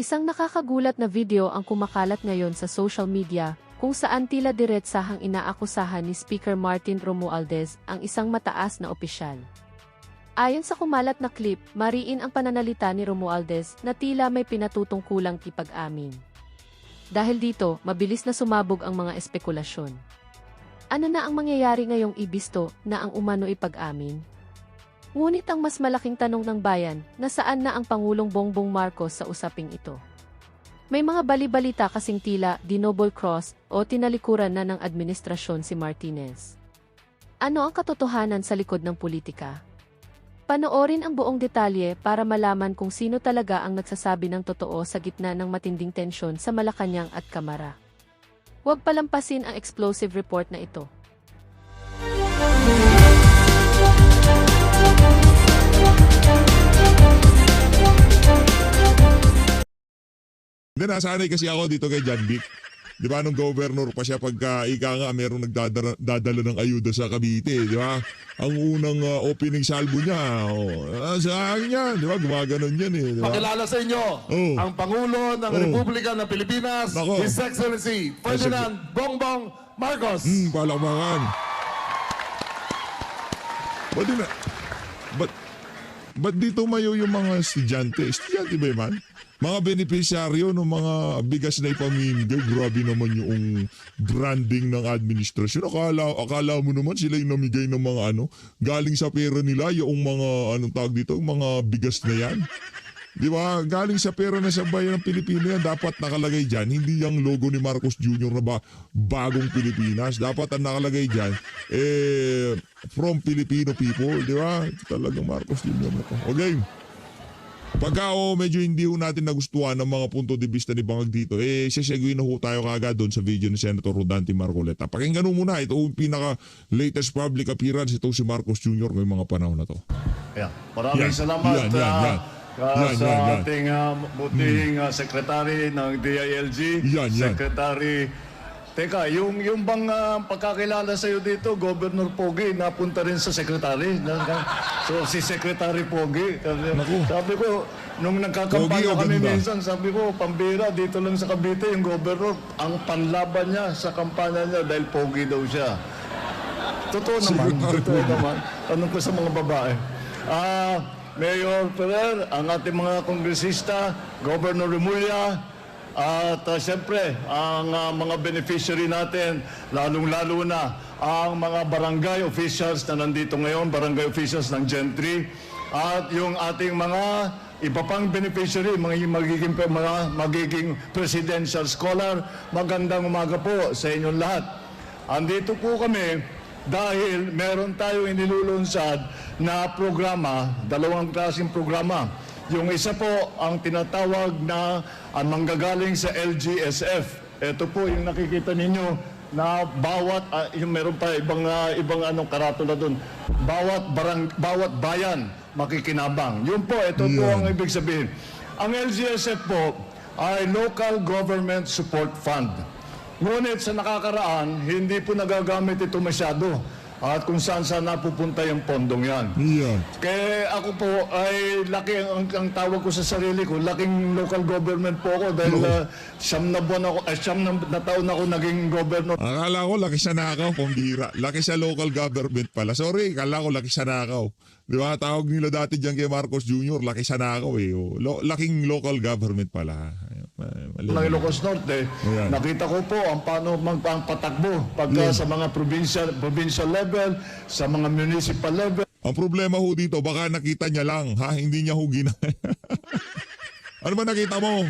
Isang nakakagulat na video ang kumakalat ngayon sa social media, kung saan tila diretsahang inaakusahan ni Speaker Martin Romualdez ang isang mataas na opisyal. Ayon sa kumalat na clip, mariin ang pananalita ni Romualdez na tila may pinatutungkulang ipag-amin. Dahil dito, mabilis na sumabog ang mga espekulasyon. Ano na ang mangyayari ngayong ibisto na ang umano ipag-amin? Ngunit ang mas malaking tanong ng bayan, nasaan na ang Pangulong Bongbong Marcos sa usaping ito? May mga bali-balita kasing tila dinouble cross o tinalikuran na ng administrasyon si Martinez. Ano ang katotohanan sa likod ng politika? Panoorin ang buong detalye para malaman kung sino talaga ang nagsasabi ng totoo sa gitna ng matinding tensyon sa Malacanang at Kamara. Huwag palampasin ang explosive report na ito. Hindi, nasanay kasi ako dito kay John Vic. Di ba, nung governor pa siya pagka ika nga merong nagdadala ng ayuda sa Cavite, di ba? Ang unang opening salvo niya, sa akin yan, di ba? Gumaganon yan eh, di ba? Pakilala sa inyo, ang Pangulo ng Republika ng Pilipinas, Nako. His Excellency Ferdinand Bongbong Marcos. Palakpakan. Ba't dito mayo yung mga estudyante? Estudyante ba man? Mga benepisyaryo ng mga bigas na ipamimigay, grabe naman yung branding ng administrasyon. Akala mo naman sila yung namigay ng mga galing sa pera nila, yung mga, tawag dito, mga bigas na yan. Di ba? Galing sa pera na sa bayan ng Pilipino yan, dapat nakalagay dyan, hindi yung logo ni Marcos Jr. na bagong Pilipinas. Dapat ang nakalagay dyan, from Filipino people, di ba? Talagang Marcos Jr. na to. Okay. Pagka medyo hindi ho natin nagustuhan ng mga punto de vista ni Bangag dito, sisegwin na ho tayo kagad doon sa video ni Senator Rodante Marcoleta. Pakinggan ho muna, ito yung pinaka-latest public appearance, ito si Marcos Jr. ngayong mga panahon na to. Yeah. Maraming salamat sa ating buting sekretary ng DILG, Secretary. Teka, yung bang pagkakilala sa'yo dito, Governor Pogi, napunta rin sa sekretary. So, si Secretary Pogi. Sabi ko, nung nagkakampanya kami minsan, sabi ko, pambira, dito lang sa Cavite, yung governor, ang panlaban niya sa kampanya niya dahil Pogi daw siya. Totoo naman. Tanong ko sa mga babae. Mayor Ferrer, ang ating mga kongresista, Governor Remulla, at siyempre, ang mga beneficiary natin, lalong-lalo na ang mga barangay officials na nandito ngayon, barangay officials ng Gentry, at yung ating mga iba pang beneficiary, magiging presidential scholar. Magandang umaga po sa inyong lahat. Andito po kami dahil meron tayo inilulunsad na programa, dalawang klaseng programa. Yung isa po ang tinatawag na manggagaling sa LGSF. Ito po yung nakikita ninyo na bawat yung meron pa ibang karatula doon. Bawat bayan makikinabang. Yun po, ito po ang ibig sabihin. Ang LGSF po ay Local Government Support Fund. Ngunit sa nakakaraan, hindi po nagagamit ito masyado. At kung saan napupunta yung pondong yan. Kaya ako po ay laki ang tawag ko sa sarili ko, laking local government po ako dahil siyam na taon ako naging governor. Akala ko laki sa nakaw, pambira. Laki sa local government pala. Sorry, akala ko laki sa nakaw. Di ba? Tawag nila dati dyan kay Marcos Jr., laki sa nakaw eh. Laking local government pala. Ng Ilocos Norte, nakita ko po ang paano ang patakbo pagka sa mga provincial level, sa mga municipal level. Ang problema ho dito, baka nakita niya lang, hindi niya ho Ano ba nakita mo?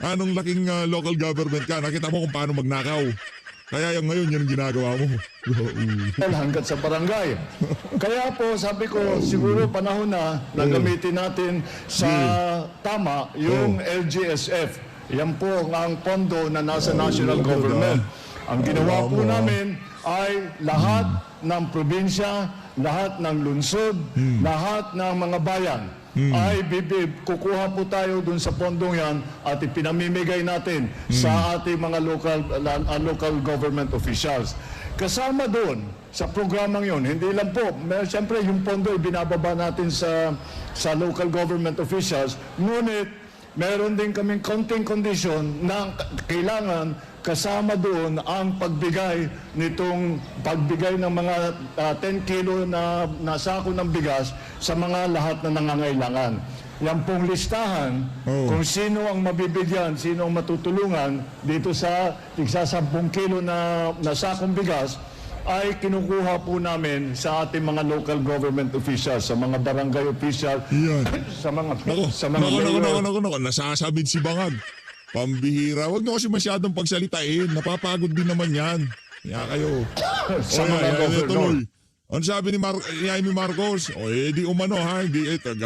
Anong laking local government ka? Nakita mo kung paano magnakaw. Kaya yung ngayon, yan ang ginagawa mo. Hanggat sa barangay. Kaya po, sabi ko, siguro panahon na gamitin natin sa tama yung LGSF. Yan po ang pondo na nasa national government. Ang ginawa po namin ay lahat ng probinsya, lahat ng lungsod, lahat ng mga bayan ay kukuha po tayo dun sa pondong yan at ipinamimigay natin sa ating mga local government officials. Kasama doon sa programang yon, hindi lang po, siyempre yung pondo ibinababa natin sa local government officials, ngunit meron din kaming counting condition na kailangan kasama doon ang pagbigay ng mga 10 kilo na sako ng bigas sa mga lahat na nangangailangan. Yan pong listahan kung sino ang mabibigyan, sino ang matutulungan dito sa 10 kilo na sakong bigas ay kinukuha po namin sa ating mga local government officials, sa mga barangay official, sa mga Nako, nasasabid si Bangag. Pambihira. Huwag nyo kasi masyadong pagsalitain. Napapagod din naman yan. Kaya kayo. sa mga governor. Ano sabi ni Jaime Marcos? Di umano ha.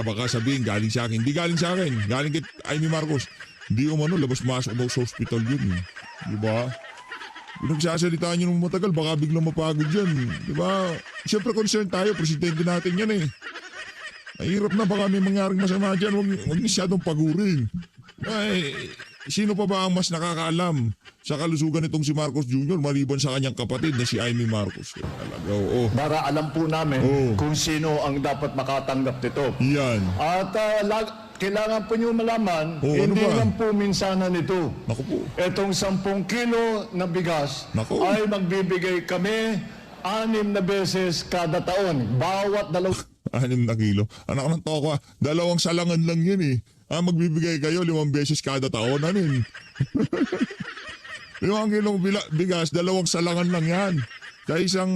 Baka sabihin, galing sa akin. Hindi galing sa akin. Galing kay Jaime Marcos. Hindi umano, labas-masok daw sa hospital yun. Diba? Nagsasalita nyo nung matagal, baka biglang mapagod yan. Diba? Siyempre concerned tayo. Presidente natin yan eh. Mahirap na, baka may mangyaring masama dyan. Huwag masyadong pagurin. Ay, sino pa ba ang mas nakakaalam sa kalusugan nitong si Marcos Jr. maliban sa kanyang kapatid na si Jaime Marcos? Talaga, Para alam po namin kung sino ang dapat makatanggap nito. Yan. At kailangan po nyo malaman, hindi lang po minsanan nito. Naku po. Itong 10 kilo na bigas ay magbibigay kami 6 na beses kada taon. Bawat 2 6 na kilo. Anak ng toko, 2 salangan lang yan eh. Magbibigay kayo 5 beses kada taon. Ano yun? 5 kilong bigas, 2 salangan lang yan. Sa isang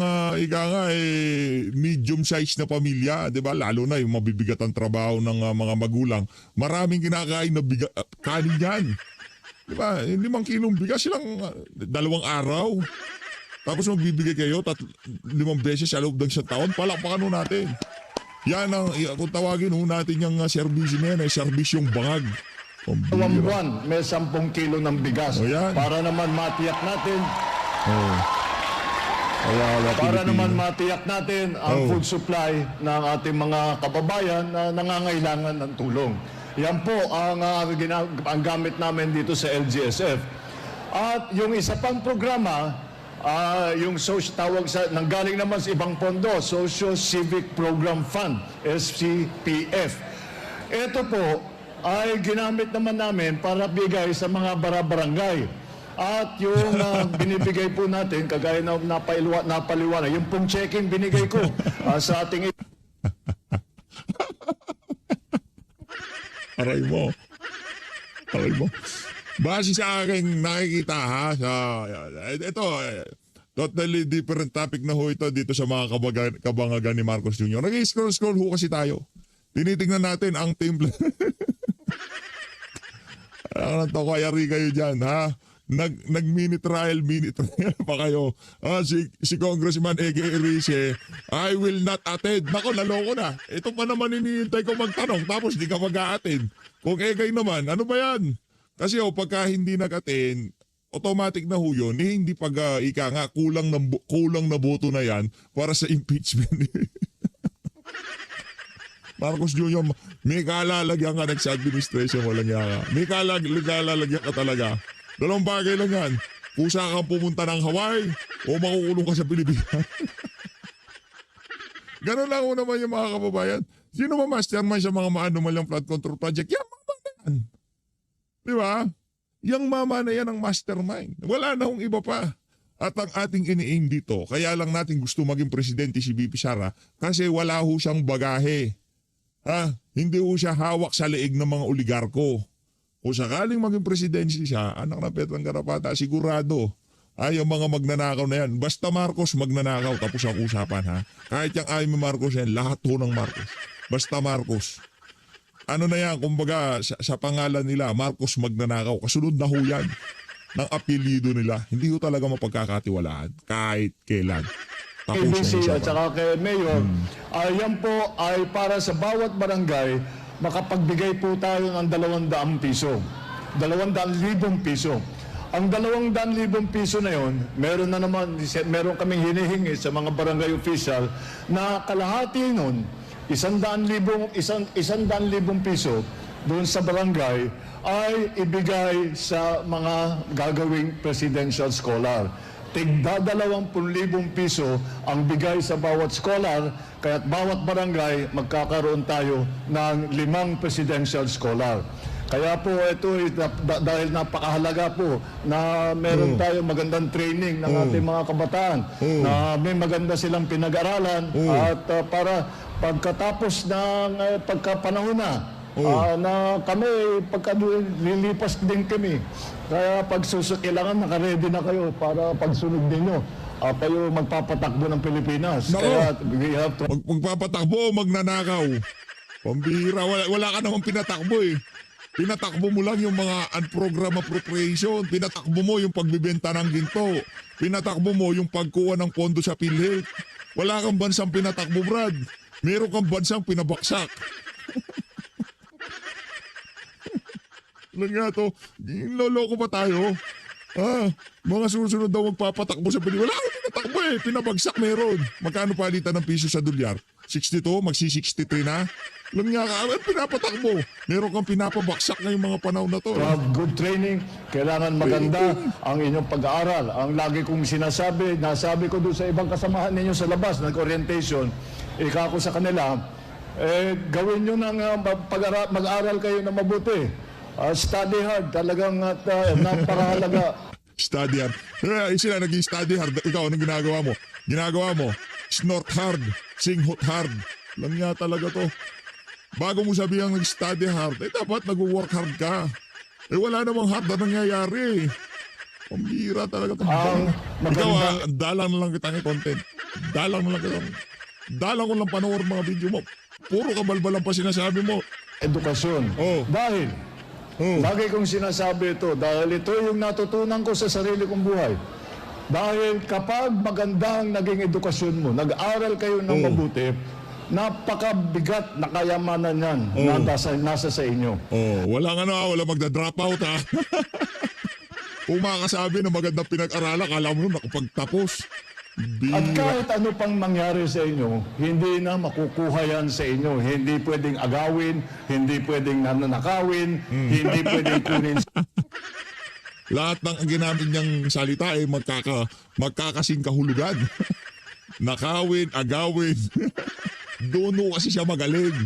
medium size na pamilya, 'di ba? Lalo na yung mabibigat ang trabaho ng mga magulang. Maraming kinakain na kanin yan. 'Di ba? 5 kilong bigas silang 2 araw. Tapos magbibigay kayo 5 beses sa loob ng isang taon. Palakpakan natin. Yan ang, kung tawagin natin yung servisyo na yan, ay serbisyong Bangag. buwan, may 10 kilo ng bigas. Para naman matiyak natin. Naman matiyak natin ang food supply ng ating mga kababayan na nangangailangan ng tulong. Yan po ang gamit namin dito sa LGSF. At yung isa pang programa, yung nanggaling naman sa ibang pondo, Social Civic Program Fund, SCPF. Ito po ay ginamit naman namin para bigay sa mga barangay. At yung binibigay po natin, kagaya na napaliwanag, yung pong checking binigay ko sa ating... Aray mo. Base sa aking nakikita ha, ito, totally different topic na ho ito dito sa mga kabangagan ni Marcos Jr. Nag-scroll ho kasi tayo. Tinitingnan natin ang template. Ano to, kaya rin kayo dyan ha? Nag-mini trial pa kayo. Si Congressman Ege Erice, I will not attend. Nako, naloko na. Ito pa naman hinihintay ko magtanong tapos di ka mag-a-attend. Kung Ege naman, ano ba yan? Kasi pagka hindi nag-attend, automatic na ho yun, hindi kulang na boto na yan para sa impeachment. Marcos Jr., may kalalagyan ka next administration, walang yaka. May kalalagyan ka talaga. 2 bagay lang yan. Kusa kang pumunta ng Hawaii o makukulong ka sa Pilipinas. Ganun lang ho naman yung mga kababayan. Sino ba mastermind sa mga maanumalyang flood control project? Yan, mama na yan. Di ba? Yang mama na yan ang mastermind. Wala na hong iba pa. At ang ating ini-aim dito, kaya lang natin gusto maging presidente si BP Sara kasi wala ho siyang bagahe. Hindi ho siya hawak sa leeg ng mga oligarko. Kung sakaling maging presidente siya, anak na Petrang Garapata, sigurado. Yung mga magnanakaw na yan. Basta Marcos magnanakaw, tapos ang usapan ha. Kahit yung Jaime Marcos yan, lahat ho ng Marcos. Basta Marcos. Ano na yan, kumbaga sa pangalan nila, Marcos magnanakaw. Kasunod na ho yan ng apelido nila. Hindi ho talaga mapagkakatiwalaan kahit kailan. ABC at saka kay Mayor, yan po ay para sa bawat barangay, makapagbigay po tayo ng 200 piso. 200,000 piso. Ang 200,000 piso na yon, meron kaming hinihingi sa mga barangay official na kalahati nun, 100,000 piso doon sa barangay ay ibigay sa mga gagawing presidential scholar. Tigda 20,000 piso ang bigay sa bawat scholar, kaya't bawat barangay magkakaroon tayo ng 5 presidential scholar. Kaya po ito dahil napakahalaga po na meron tayong magandang training ng ating mga kabataan, na may maganda silang pinag-aralan at para pagkatapos ng pagkapanahon na kami, pagkalilipas din kami. Kaya pag kailangan nakaredy na kayo para pagsunod ninyo. Kayo magpapatakbo ng Pilipinas. Nako. Kaya we have to... Magpapatakbo o magnanakaw? Pambihira, wala ka namang pinatakbo eh. Pinatakbo mo lang yung mga unprogram appropriation. Pinatakbo mo yung pagbibenta ng ginto. Pinatakbo mo yung pagkuha ng pondo sa PhilHealth. Wala kang bansang pinatakbo, Brad. Meron kang bansang pinabaksak. Lang nga to, loloko pa tayo. Mga susunod daw magpapatakbo sa Pilipinas. Wala akong pinatakbo eh. Pinabagsak meron. Magkano palitan ng piso sa dolyar? 62? Magsi-63 na? Lang nga ka, pinapatakbo. Meron kang pinapabaksak ngayong mga panahon na to. To have good training, kailangan maganda ang inyong pag-aaral. Ang lagi kong nasabi ko doon sa ibang kasamahan ninyo sa labas, nag-orientation, ko sa kanila, gawin nyo ng mag-aaral kayo na mabuti. Study hard, talagang napakahalaga. Study hard. Sila nag-study hard. Ikaw, anong ginagawa mo? Ginagawa mo, snort hard, sing hot hard. Lang nga talaga to. Bago mo sabihin nag-study hard, dapat nag-work hard ka. Wala namang hard na nangyayari. Pambira talaga to. Ikaw dalang na lang kita ng content. Dalang ko lang panoorin mga video mo. Puro kabalbalan pa sinasabi mo. Edukasyon. Dahil, lagi kong sinasabi ito, dahil ito yung natutunan ko sa sarili kong buhay. Dahil kapag maganda ang naging edukasyon mo, nag-aral kayo ng mabuti, napakabigat na kayamanan yan na nasa sa inyo. Walang magda-drop out ha. Kung makasabi na magandang pinag-aralan, kala mo nakapagtapos. At kahit ano pang mangyari sa inyo, hindi na makukuha yan sa inyo. Hindi pwedeng agawin, hindi pwedeng nananakawin, hindi pwedeng kunin. Lahat ng ginamit niyang salita ay magkakasing kahulugan. Nakawin, agawin. Doon kasi siya magaling.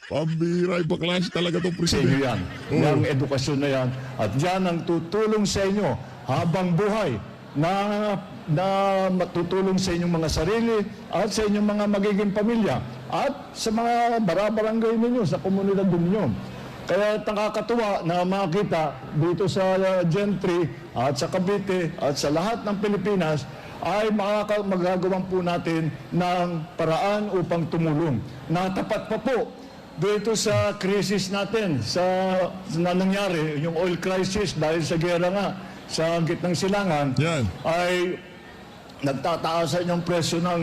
Pambira, iba klase talaga itong Sa inyo presidente. yan. Yung edukasyon na yan. At yan ang tutulong sa inyo habang buhay na matutulong sa inyong mga sarili at sa inyong mga magiging pamilya at sa mga barabarangay ninyo, sa komunidad ninyo. Kaya nakakatuwa na makita dito sa Gentry at sa Cavite at sa lahat ng Pilipinas ay magagawan po natin ng paraan upang tumulong. Natapat pa po dito sa krisis natin na nangyari, yung oil crisis dahil sa gera nga sa gitnang silangan, ay nagtataasan yung presyo ng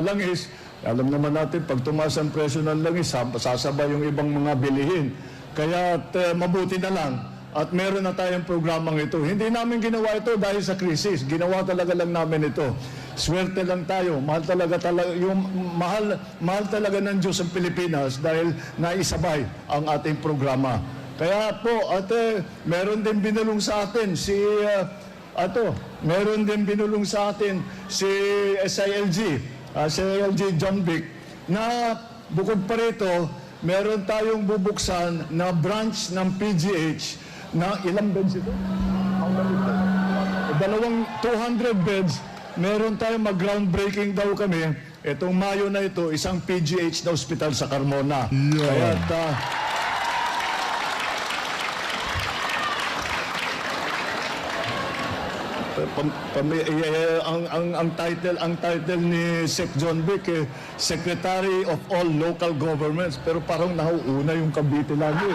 langis. Alam naman natin, pag tumaas ang presyo ng langis, sasabay yung ibang mga bilihin. Kaya mabuti na lang at meron na tayong programang ito. Hindi namin ginawa ito dahil sa krisis. Ginawa talaga lang namin ito. Swerte lang tayo. Mahal talaga ng Diyos ang Pilipinas dahil naisabay ang ating programa. Kaya po, meron din binulong sa atin si SILG John Vic, na bukod pa rito, meron tayong bubuksan na branch ng PGH na ilang beds ito? 200 beds. Meron tayong mag-groundbreaking daw kami. Itong Mayo na ito, isang PGH na ospital sa Carmona. Kaya ang title ni Sec John Vic, Secretary of All Local Governments, pero parang nauuna yung Cavite lagi.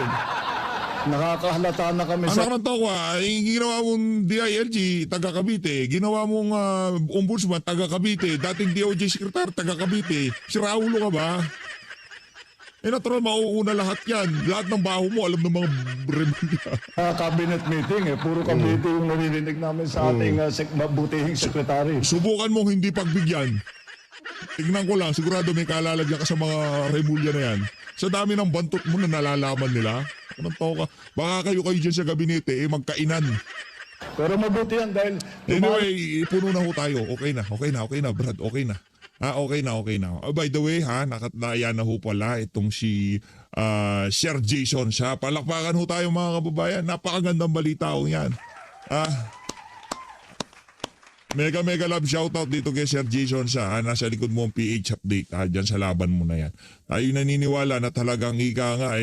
Nakakahalata na kami sa... Ano to ginawa mong DILG, taga Cavite. Ginawa mong ombudsman, taga Cavite. Dating DOJ Secretary, taga Cavite. Si Raulo ka ba? Natural, mauuna lahat yan. Lahat ng baho mo, alam ng mga rebelya. Cabinet meeting, puro Cavite yung naririnig namin sa ating mabutihing sekretary. Subukan mong hindi pagbigyan. Tignan ko lang, sigurado may kalalagyan ka sa mga rebulya na yan. Sa dami ng bantot mo na nalalaman nila. Anong tao ka? Baka kayo dyan sa gabinete, magkainan. Pero mabuti yan dahil... Anyway, puno na ho tayo. Okay na, Brad. Okay na. Okay na. By the way, nakataya na ho pala itong si Sir Jason siya. Palakpakan ho tayo mga kababayan. Napakagandang balita ho yan. Mega love shoutout dito kay Sir Jason siya. Nasa likod mo ang PH update. Dyan sa laban mo na yan. Tayo naniniwala na talagang ika nga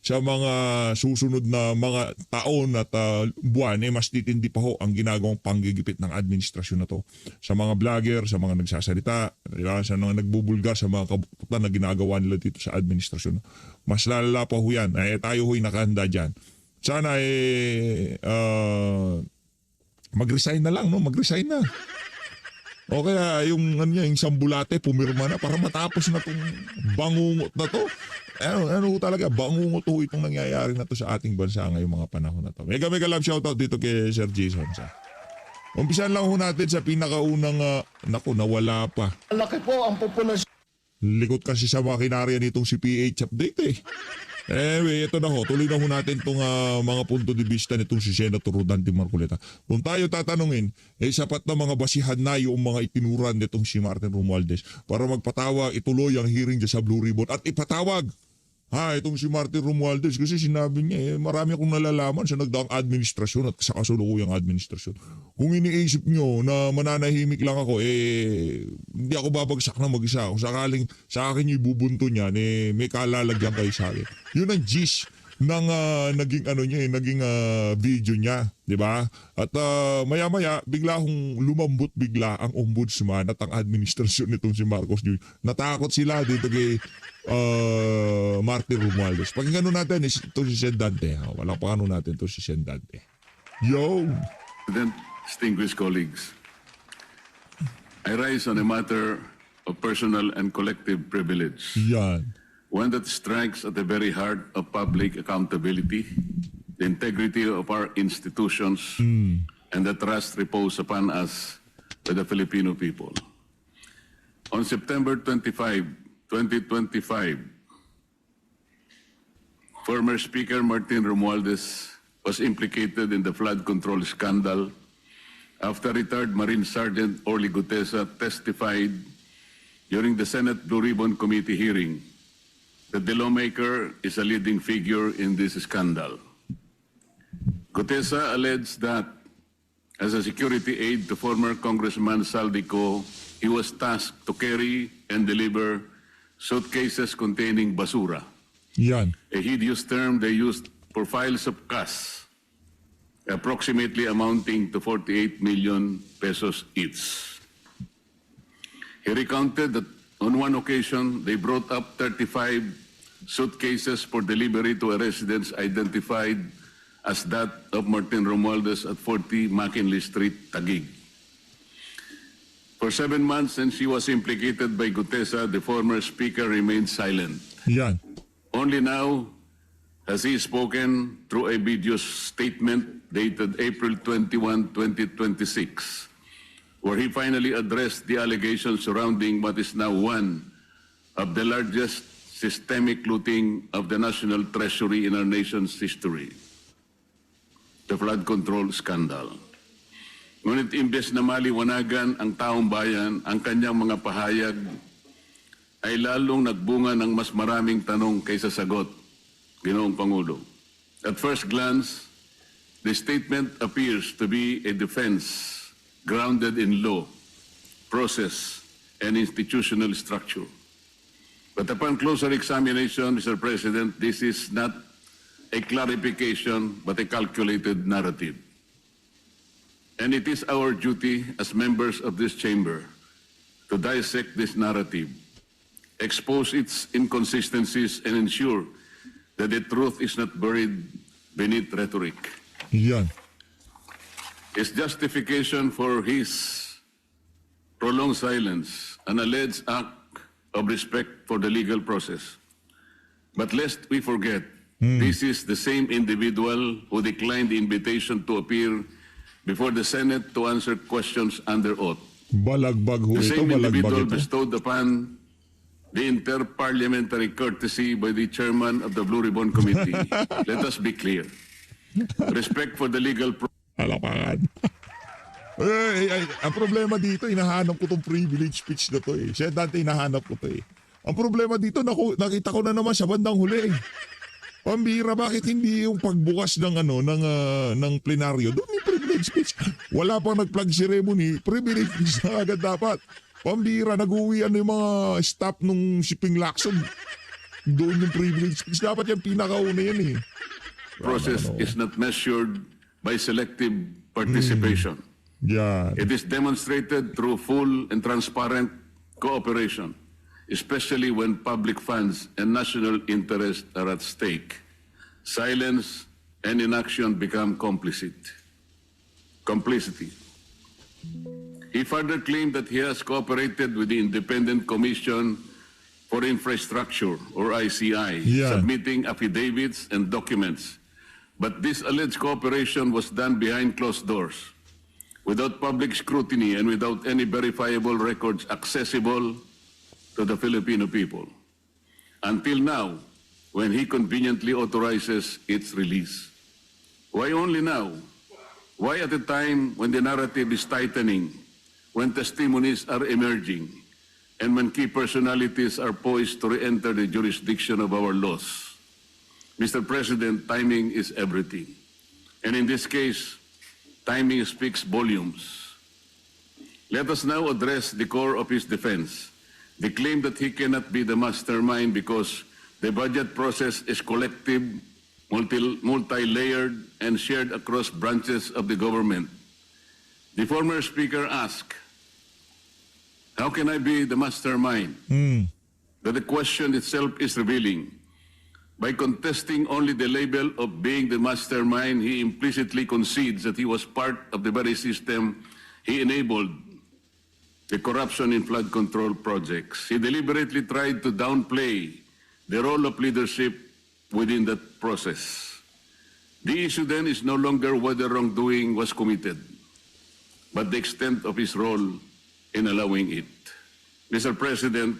sa mga susunod na mga taon at buwan mas titindi pa ho ang ginagawang panggigipit ng administrasyon na to. Sa mga vlogger, sa mga nagsasalita, sa mga nagbubulgar, sa mga kabututan na ginagawa nila dito sa administrasyon. Mas lalala pa ho yan. Tayo ho'y nakahanda dyan. Sana mag-resign na lang, no? Mag-resign na. O kaya yung sambulate, pumirma na para matapos na tong bangungot na to. Ano talaga, bangungot ho itong nangyayari na to sa ating bansa ngayong mga panahon na to. Mega love shoutout dito kay Sir Jason. Umpisan lang ho natin sa pinakaunang, nawala pa. Laki po ang populasyon. Likot kasi sa makinarya nitong si PH update Anyway, ito na ho. Tuloy na ho natin itong mga punto de vista nitong si Senator Rodante Marcoleta. Kung tayo tatanungin, sapat na mga basihan na yung mga itinuran nitong si Martin Romualdez para magpatawag, ituloy ang hearing dyan sa Blue Ribbon at ipatawag itong si Martin Romualdez kasi sinabi niya marami akong nalalaman sa nagdaang administrasyon at sa kasulukuyang administrasyon. Kung iniisip nyo na mananahimik lang ako, hindi ako babagsak na mag-isa. Kung sakaling sa akin yung ibubunto niyan, may kalalagyan kayo sa akin. Yun ang gist ng naging video niya, di ba? At maya-maya bigla hong lumambot bigla ang ombudsman at ang administrasyon nitong si Marcos Jr. Natakot sila dito kay Martin Romualdez. Pakinggan natin ito si Sen Dante. Walang pakano natin ito si Sen Dante. Yo! Distinguished colleagues, I rise on a matter of personal and collective privilege. Yan. One that strikes at the very heart of public accountability, the integrity of our institutions, and the trust reposed upon us by the Filipino people. On September 25, 2025, former Speaker Martin Romualdez was implicated in the flood control scandal after retired Marine Sergeant Orly Gutesa testified during the Senate Blue Ribbon Committee hearing that the lawmaker is a leading figure in this scandal. Gutesa alleged that as a security aide to former Congressman Saldico, he was tasked to carry and deliver suitcases containing basura, Yan. a hideous term they used for files of cash, approximately amounting to 48 million pesos each. He recounted that on one occasion, they brought up 35 suitcases for delivery to a residence identified as that of Martin Romualdez at 40 McKinley Street, Taguig. For 7 months since she was implicated by Gutesa, the former speaker remained silent. Yan. Only now has he spoken through a video statement dated April 21, 2026, where he finally addressed the allegations surrounding what is now one of the largest systemic looting of the national treasury in our nation's history, the flood control scandal. Ngunit imbes na maliwanagan ang taong bayan, ang kanyang mga pahayag ay lalong nagbunga ng mas maraming tanong kaysa sagot, Ginoong Pangulo. At first glance, the statement appears to be a defense grounded in law, process, and institutional structure. But upon closer examination, Mr. President, this is not a clarification but a calculated narrative. And it is our duty as members of this chamber to dissect this narrative, expose its inconsistencies, and ensure that the truth is not buried beneath rhetoric. Yan. His justification for his prolonged silence, an alleged act of respect for the legal process. But lest we forget, this is the same individual who declined the invitation to appear before the Senate to answer questions under oath. Balagbag ho The ito, same balagbag individual ito. bestowed upon the inter-parliamentary courtesy by the chairman of the Blue Ribbon Committee. Let us be clear. Respect for the legal process. Alapakan. Ang problema dito, hinahanap ko tong privilege speech na to Siya dati hinahanap ko to Ang problema dito, nakita ko na naman sa bandang huli. Pambira, bakit hindi yung pagbukas ng ng plenaryo? Doon yung privilege speech. Wala pang nag-flag ceremony, privilege speech na agad dapat. Pambira, nag-uwian yung mga staff nung shipping Lacson. Doon yung privilege speech. Dapat yung pinakauna yan eh. Process is not measured by selective participation. Yan. It is demonstrated through full and transparent cooperation, especially when public funds and national interest are at stake. Silence and inaction become complicity. He further claimed that he has cooperated with the Independent Commission for Infrastructure, or ICI, Yeah. submitting affidavits and documents. But this alleged cooperation was done behind closed doors, without public scrutiny and without any verifiable records accessible to the Filipino people. Until now, when he conveniently authorizes its release. Why only now? Why at a time when the narrative is tightening, when testimonies are emerging, and when key personalities are poised to re-enter the jurisdiction of our laws? Mr. President, timing is everything. And in this case, timing speaks volumes. Let us now address the core of his defense, the claim that he cannot be the mastermind because the budget process is collective, multi-layered, and shared across branches of the government. The former speaker asked, how can I be the mastermind? That the question itself is revealing. By contesting only the label of being the mastermind, he implicitly concedes that he was part of the very system he enabled, the corruption in flood control projects. He deliberately tried to downplay the role of leadership within that process. The issue then is no longer whether wrongdoing was committed, but the extent of his role in allowing it. Mr. President,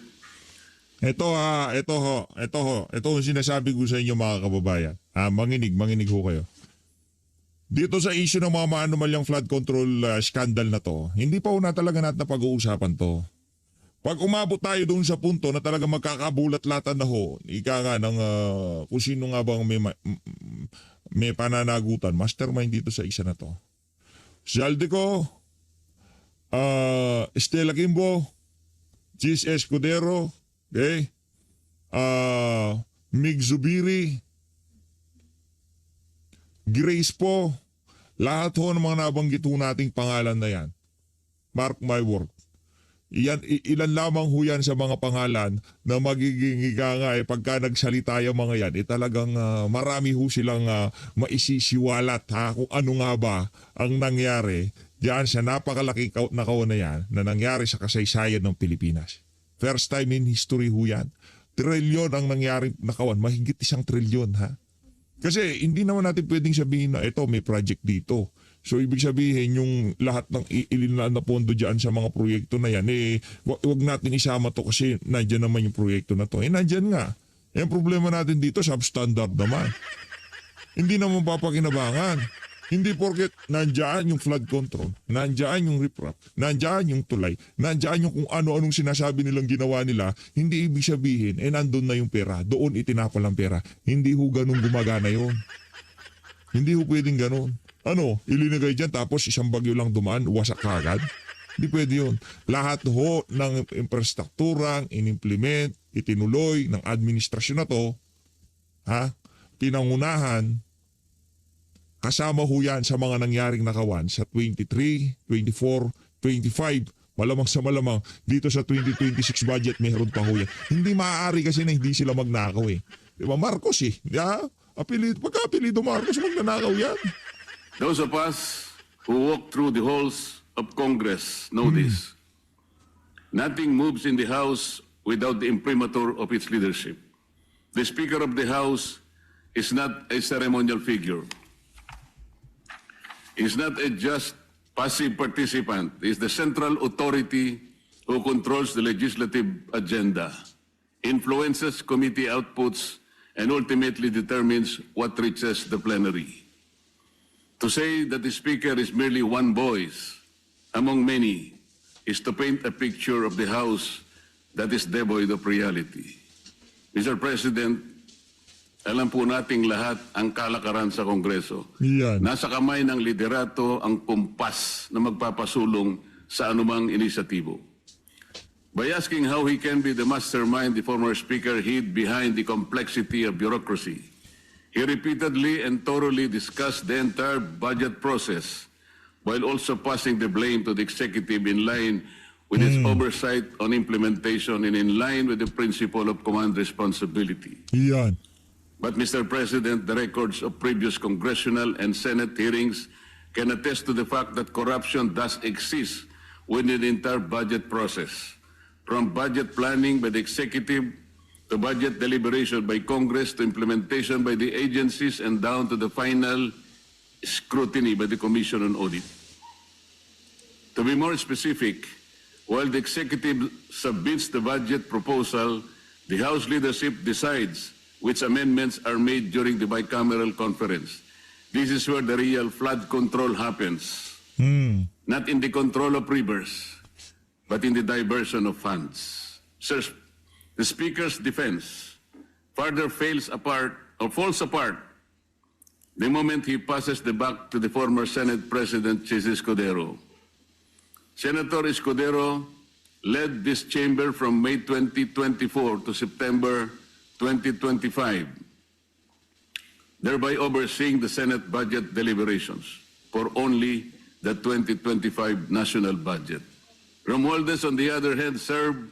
Ito ang sinasabi ko sa inyo mga kababayan. Manginig ho kayo. Dito sa issue ng mga maanumalyang flood control scandal na to, hindi pa una talaga natin pag-uusapan to. Pag umabot tayo doon sa punto na talaga magkakabulat-latan na ho, ika nga ng kung sino nga bang may pananagutan, mastermind dito sa isa na to. Zaldico, Estela Kimbo, Gis Escudero, okay? Mig Zubiri, Grace po, lahat ho ng mga nabanggit ho nating pangalan na yan. Mark my word. Ilan lamang ho yan sa mga pangalan na magiging pagka nagsalita yung mga yan, talagang marami ho silang maisisiwalat kung ano nga ba ang nangyari diyan sa napakalaki na kawan na yan na nangyari sa kasaysayan ng Pilipinas. First time in history ho yan. Trilyon ang nangyari na kawan, mahigit 1 trilyon ha. Kasi hindi naman natin pwedeng sabihin na ito may project dito. So ibig sabihin yung lahat ng ilinlaan na pondo dyan sa mga proyekto na yan, wag natin isama to kasi nandyan naman yung proyekto na to. Nandyan nga. Yung problema natin dito, substandard naman. Hindi naman papakinabangan. Hindi porket nandyan yung flood control, nandyan yung riprap, nandyan yung tulay, nandyan yung kung ano-anong sinasabi nilang ginawa nila, hindi ibig sabihin, nandun na yung pera, doon itinapal ang pera. Hindi ho ganun gumagana yun. Hindi ho pwedeng ganun. Ilinagay dyan tapos isang bagyo lang dumaan, wasak kagad. Hindi pwede yun. Lahat ho ng infrastrukturang inimplement, itinuloy ng administrasyon na to, pinangunahan, kasama ho yan sa mga nangyaring nakawan sa 23, 24, 25. Malamang sa malamang, dito sa 2026 budget, meron pa ho yan. Hindi maaari kasi na hindi sila magnakaw eh. Diba Marcos eh. Pagka-apelido Marcos, magnanakaw yan. those of us who walk through the halls of Congress know this. Nothing moves in the House without the imprimatur of its leadership. The Speaker of the House is not a ceremonial figure. Is not a just passive participant. Is the central authority who controls the legislative agenda, influences committee outputs, and ultimately determines what reaches the plenary. To say that the Speaker is merely one voice among many is to paint a picture of the House that is devoid of reality. Mr. President, alam po nating lahat ang kalakaran sa Kongreso. Yan. Nasa kamay ng liderato ang kumpas na magpapasulong sa anumang inisyatibo. By asking how he can be the mastermind, the former Speaker hid behind the complexity of bureaucracy. He repeatedly and thoroughly discussed the entire budget process while also passing the blame to the executive in line with its oversight on implementation and in line with the principle of command responsibility. Yan. But, Mr. President, the records of previous congressional and Senate hearings can attest to the fact that corruption does exist within the entire budget process, from budget planning by the executive to budget deliberation by Congress to implementation by the agencies and down to the final scrutiny by the Commission on Audit. To be more specific, while the executive submits the budget proposal, the House leadership decides which amendments are made during the bicameral conference. This is where the real flood control happens. Not in the control of rivers, but in the diversion of funds. Sir, the Speaker's defense further falls apart the moment he passes the buck to the former Senate President, Chis Escudero. Senator Escudero led this chamber from May 2024 to September 2025, thereby overseeing the Senate budget deliberations for only the 2025 national budget. Romualdez, on the other hand, served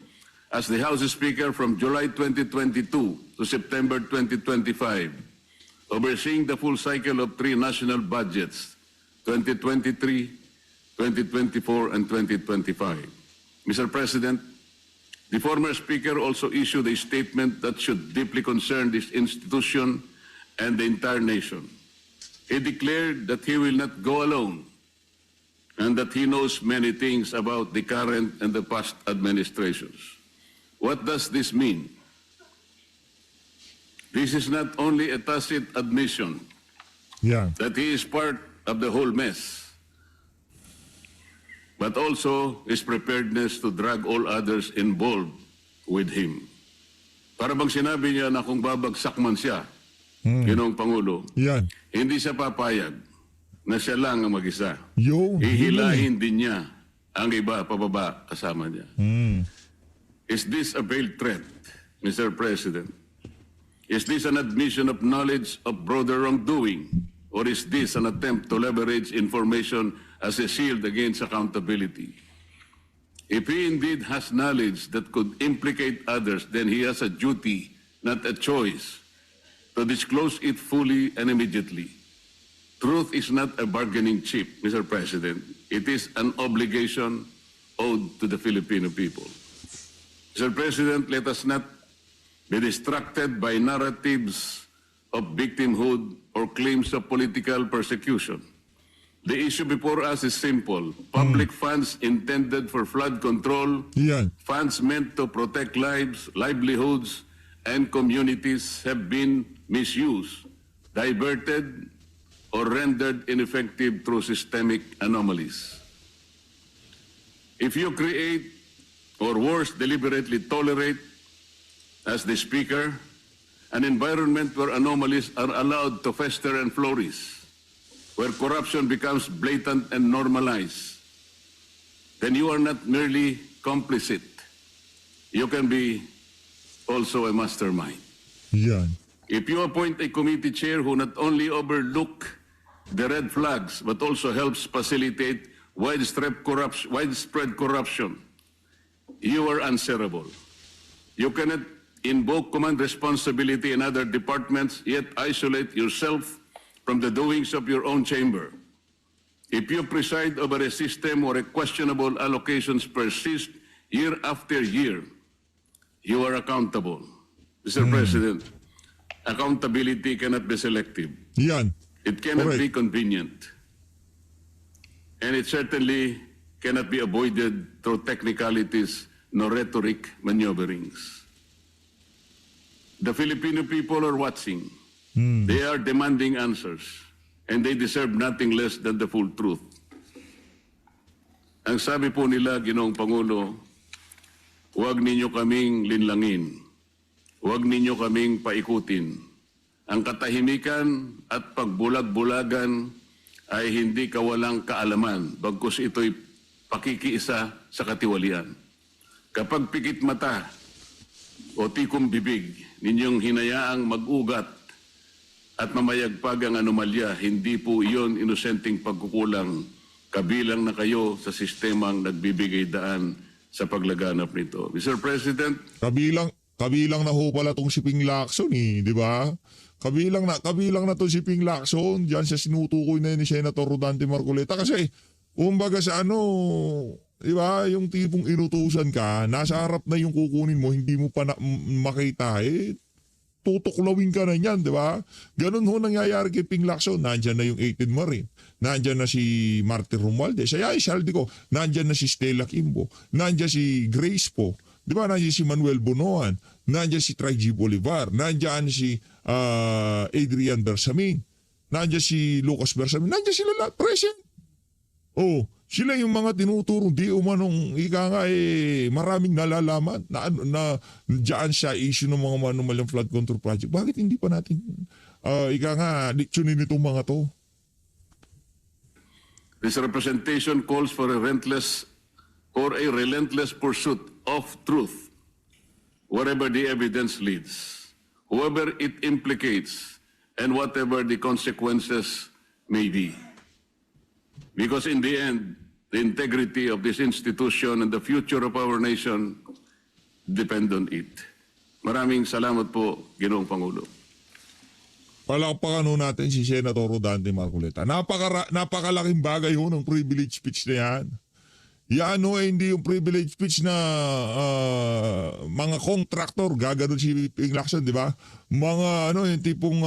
as the House Speaker from July 2022 to September 2025, overseeing the full cycle of three national budgets, 2023, 2024, and 2025. Mr. President, the former Speaker also issued a statement that should deeply concern this institution and the entire nation. He declared that he will not go alone and that he knows many things about the current and the past administrations. What does this mean? This is not only a tacit admission that he is part of the whole mess, but also his preparedness to drag all others involved with him. Para bang sinabi niya na kung babagsak man siya, Ginoong Pangulo, hindi siya papayag na siya lang ang mag-isa. Hihilahin din niya ang iba pababa kasama niya. Is this a veiled threat, Mr. President? Is this an admission of knowledge of broader wrongdoing? Or is this an attempt to leverage information as a shield against accountability? If he indeed has knowledge that could implicate others, then he has a duty, not a choice, to disclose it fully and immediately. Truth is not a bargaining chip, Mr. President. It is an obligation owed to the Filipino people. Mr. President, let us not be distracted by narratives of victimhood or claims of political persecution. The issue before us is simple. Public funds intended for flood control, funds meant to protect lives, livelihoods, and communities have been misused, diverted, or rendered ineffective through systemic anomalies. If you create, or worse, deliberately tolerate, as the Speaker, an environment where anomalies are allowed to fester and flourish, where corruption becomes blatant and normalized, then you are not merely complicit. You can be also a mastermind. If you appoint a committee chair who not only overlook the red flags but also helps facilitate widespread corruption, you are answerable. You cannot invoke command responsibility in other departments, yet isolate yourself from the doings of your own chamber. If you preside over a system where questionable allocations persist year after year, you are accountable. Mr. President, accountability cannot be selective. It cannot be convenient. And it certainly cannot be avoided through technicalities nor rhetoric maneuverings. The Filipino people are watching. They are demanding answers, and they deserve nothing less than the full truth. Ang sabi po nila, Ginoong Pangulo, huwag ninyo kaming linlangin. Huwag ninyo kaming paikutin. Ang katahimikan at pagbulag-bulagan ay hindi kawalang kaalaman, bagkus ito'y pakikiisa sa katiwalian. Kapag pikit mata o tikong bibig, ninyong hinayaang mag-ugat at mamayagpag ang anomalya, hindi po iyon inosenteng pagkukulang, kabilang na kayo sa sistemang nagbibigay daan sa paglaganap nito. Mr. President, Kabilang na ho pala tong si Ping Lacson di ba? Kabilang na to si Ping Lacson diyan sa sinutukoy na ni Senator Rodante Marcoleta kasi kumbaga sa di ba, yung tipong inutusan ka, nasa harap na yung kukunin mo, hindi mo pa makita tutuklawin ka na niyan, di ba? Ganun ho nangyayari kay Ping Lacson. Nandyan na yung 18 Marine. Nandyan na si Martin Romualdez. Ay, saldi ko, nandyan na si Stella Kimbo. Nandyan si Grace po. Di ba, nandiyan si Manuel Bonoan, nandiyan si Try G. Bolivar, nandiyan si Adrian Bersamin, nandiyan si Lucas Bersamin, nandiyan sila lahat, present. Sila yung mga tinuturong di umanong maraming nalalaman na dyan sa issue ng mga manumalyang flood control project. Bakit hindi pa natin leksyonin itong mga to? this representation calls for a relentless pursuit of truth, wherever the evidence leads, whoever it implicates, and whatever the consequences may be. Because in the end, the integrity of this institution and the future of our nation depend on it. Maraming salamat po, Ginoong Pangulo. Palakpakan ho natin si Senator Rodante Marcoleta. Napakalaking bagay ho ng privilege speech na yan. Yan hindi yung privilege speech na mga contractor, gaganon si Ping Lacson, di ba? Mga yung tipong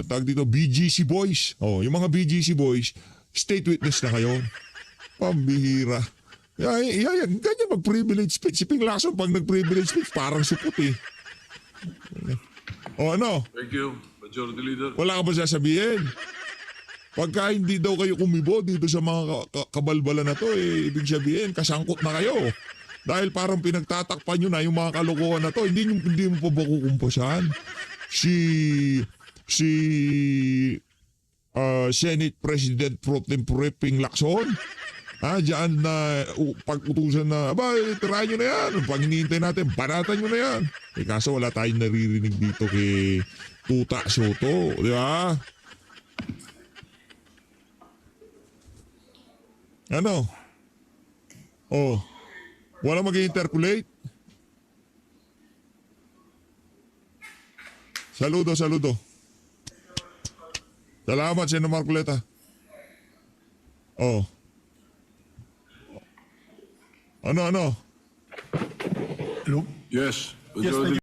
tag dito, BGC boys. Yung mga BGC boys, state witness na kayo. Pambihira. Ganyan mag-privilege speech. Si Ping Lacson, pag nag-privilege speech, parang supot Thank you, Majority Leader. Wala ka ba sasabihin? Pagka hindi daw kayo kumibo dito sa mga kabalbala na to, ibig sabihin, kasangkot na kayo. Dahil parang pinagtatakpan nyo na yung mga kalokohan na to, hindi mo pa ba kukumpasahan? Si Senate President Pro Tempore Ping Lacson, diyan na pag-utusan na, tirahan nyo na yan. Pag hinihintay natin, banatan nyo na yan. Kaso wala tayong naririnig dito kay Tuta Soto, di ba? Wala mag-interculate? Saludo. Salamat, Senator Marcoleta. Hello? Yes, Yes, Majority